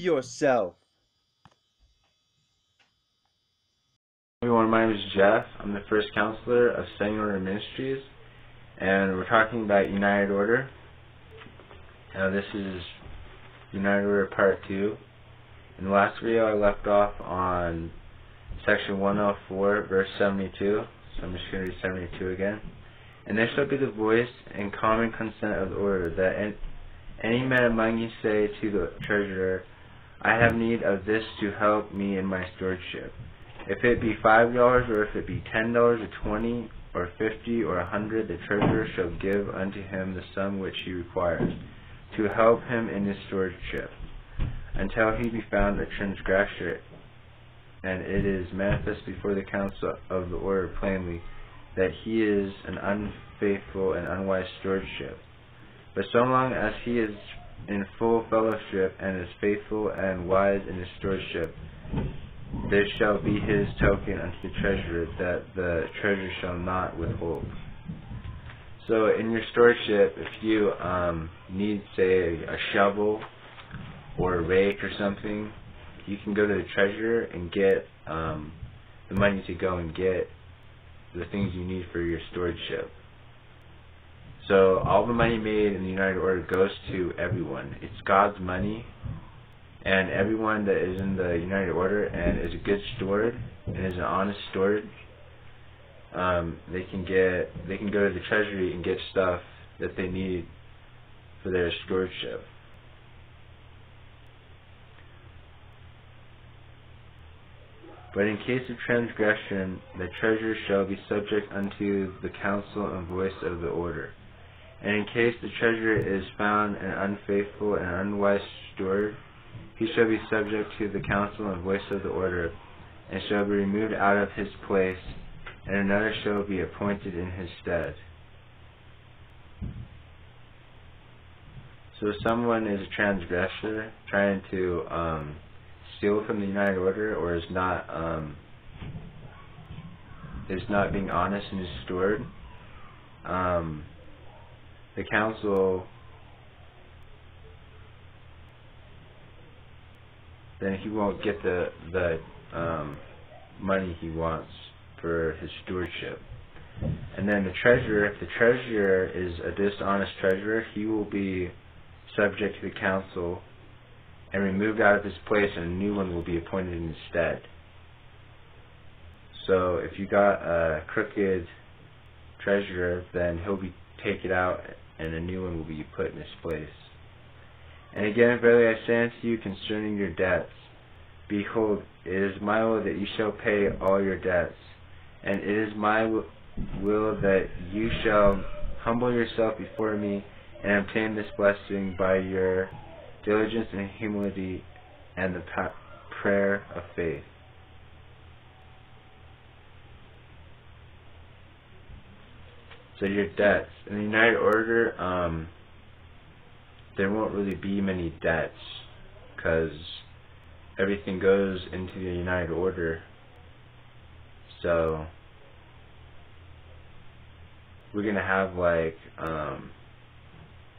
yourself. Everyone, my name is Jeff. I'm the first counselor of Setting Order Ministries, and we're talking about United Order. Now this is United Order Part 2. In the last video I left off on section 104, verse 72, so I'm just going to read 72 again. And there shall be the voice and common consent of the order, that any man among you say to the treasurer, I have need of this to help me in my stewardship. If it be $5, or if it be $10, or $20, or $50, or $100, the treasurer shall give unto him the sum which he requires, to help him in his stewardship, until he be found a transgressor, and it is manifest before the council of the order plainly that he is an unfaithful and unwise stewardship. But so long as he is in full fellowship and is faithful and wise in his stewardship, this shall be his token unto the treasurer, that the treasurer shall not withhold. So in your stewardship, if you need, say, a shovel or a rake or something, you can go to the treasurer and get the money to go and get the things you need for your stewardship. So all the money made in the United Order goes to everyone. It's God's money, and everyone that is in the United Order and is a good steward and is an honest steward, they can go to the treasury and get stuff that they need for their stewardship. But in case of transgression, the treasurer shall be subject unto the counsel and voice of the order. And in case the treasurer is found an unfaithful and unwise steward, he shall be subject to the counsel and voice of the order, and shall be removed out of his place, and another shall be appointed in his stead. So if someone is a transgressor, trying to steal from the United Order, or is not being honest in his steward, the council, then he won't get the money he wants for his stewardship. And then the treasurer, if the treasurer is a dishonest treasurer, he will be subject to the council and removed out of his place, and a new one will be appointed in his stead. So if you got a crooked treasurer, then he'll be taken out, and a new one will be put in his place. And again, verily I say unto you concerning your debts, behold, it is my will that you shall pay all your debts, and it is my will that you shall humble yourself before me, and obtain this blessing by your diligence and humility and the prayer of faith. So your debts. In the United Order, there won't really be many debts, because everything goes into the United Order. So we're going to have like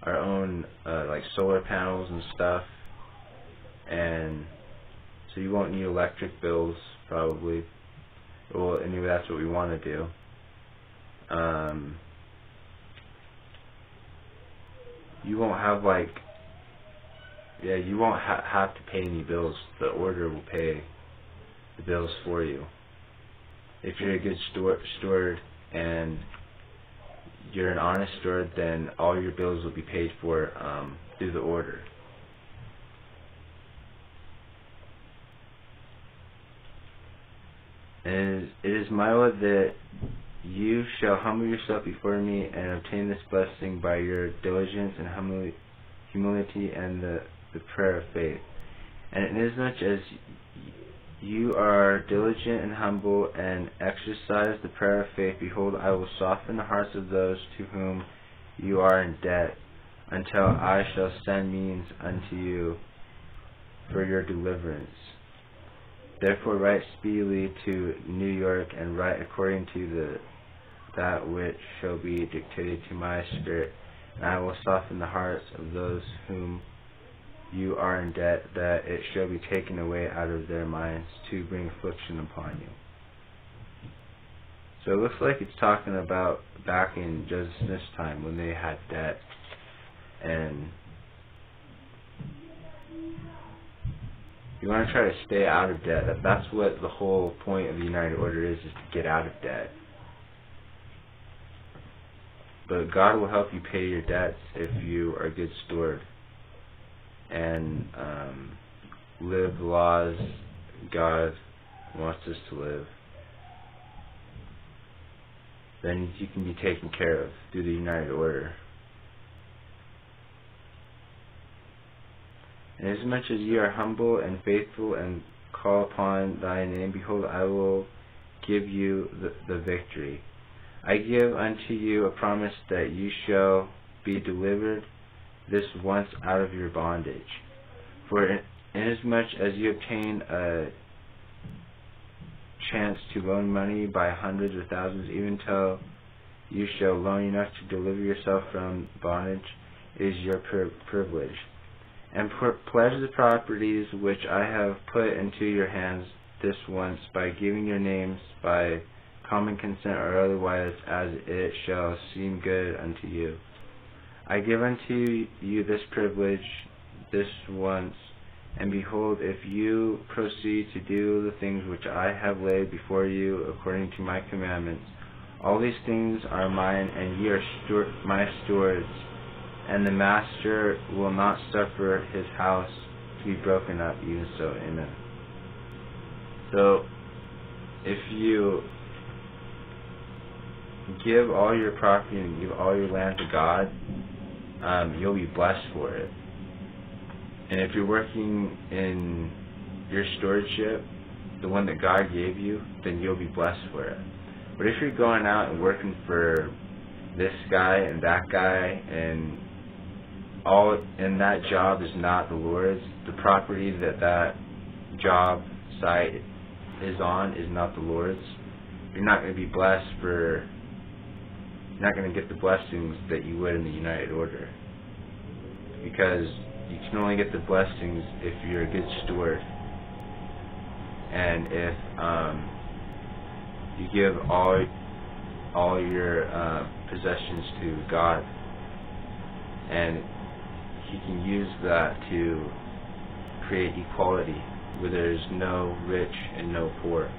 our own like solar panels and stuff, and so you won't need electric bills probably. Well, anyway, that's what we want to do. You won't have like, you won't have to pay any bills. The order will pay the bills for you. If you're a good steward and you're an honest steward, then all your bills will be paid for through the order. And it is my will that you shall humble yourself before me, and obtain this blessing by your diligence and humility and the prayer of faith. And inasmuch as you are diligent and humble, and exercise the prayer of faith, behold, I will soften the hearts of those to whom you are in debt, until I shall send means unto you for your deliverance. Therefore write speedily to New York, and write according to that which shall be dictated to my spirit, and I will soften the hearts of those whom you are in debt, that it shall be taken away out of their minds to bring affliction upon you. So it looks like it's talking about back in Joseph Smith's time when they had debt, and you want to try to stay out of debt. That's what the whole point of the United Order is to get out of debt. But God will help you pay your debts if you are a good steward and live the laws God wants us to live. Then you can be taken care of through the United Order. And as much as you are humble and faithful and call upon thy name, behold, I will give you the victory. I give unto you a promise that you shall be delivered this once out of your bondage. For inasmuch as you obtain a chance to loan money by hundreds or thousands, even till you shall loan enough to deliver yourself from bondage, is your privilege. And pledge the properties which I have put into your hands this once, by giving your names by common consent or otherwise, as it shall seem good unto you. I give unto you this privilege this once, and behold, if you proceed to do the things which I have laid before you according to my commandments, all these things are mine, and ye are my stewards, and the master will not suffer his house to be broken up, even so. Amen. So, if you give all your property and give all your land to God, you'll be blessed for it. And if you're working in your stewardship, the one that God gave you, then you'll be blessed for it. But if you're going out and working for this guy and that guy, and that job is not the Lord's, the property that job site is on is not the Lord's, you're not going to be blessed you're not going to get the blessings that you would in the United Order. Because you can only get the blessings if you're a good steward. And if you give all your possessions to God, and He can use that to create equality where there's no rich and no poor.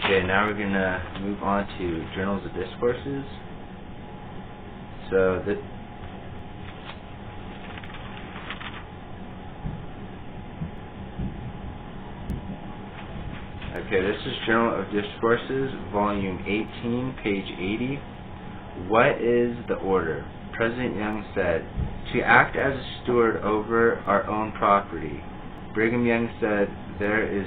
Okay, now we're going to move on to Journals of Discourses. So this is Journal of Discourses, Volume 18, page 80. What is the order? President Young said, to act as a steward over our own property. Brigham Young said, there is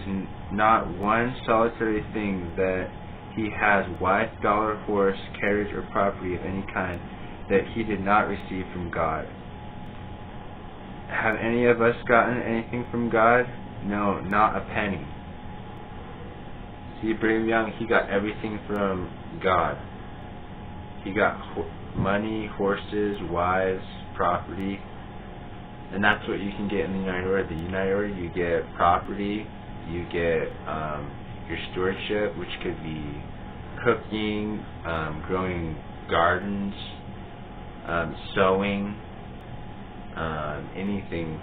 not one solitary thing that he has, wife, dollar, horse, carriage, or property of any kind, that he did not receive from God. Have any of us gotten anything from God? No, not a penny. See, Brigham Young, he got everything from God. He got money, horses, wives, property, and that's what you can get in the United Order. The United Order, you get property, you get your stewardship, which could be cooking, growing gardens, sewing, anything.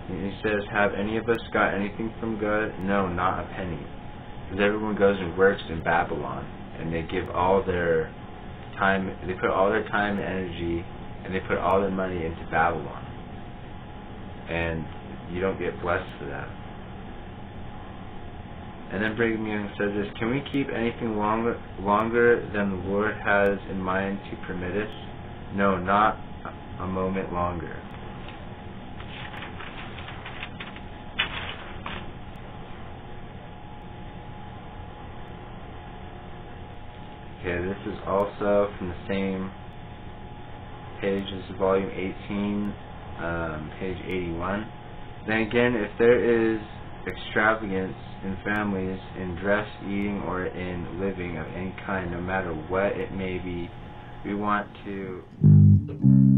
And he says, have any of us got anything from God? No, not a penny. Because everyone goes and works in Babylon, and they give all their time, they put all their time and energy, and they put all their money into Babylon. And you don't get blessed for that. And then Brigham Young says this, can we keep anything longer than the Lord has in mind to permit us? No, not a moment longer. Okay, this is also from the same page. This is volume 18, page 81. Then again, if there is extravagance in families, in dress, eating, or in living of any kind, no matter what it may be. We want to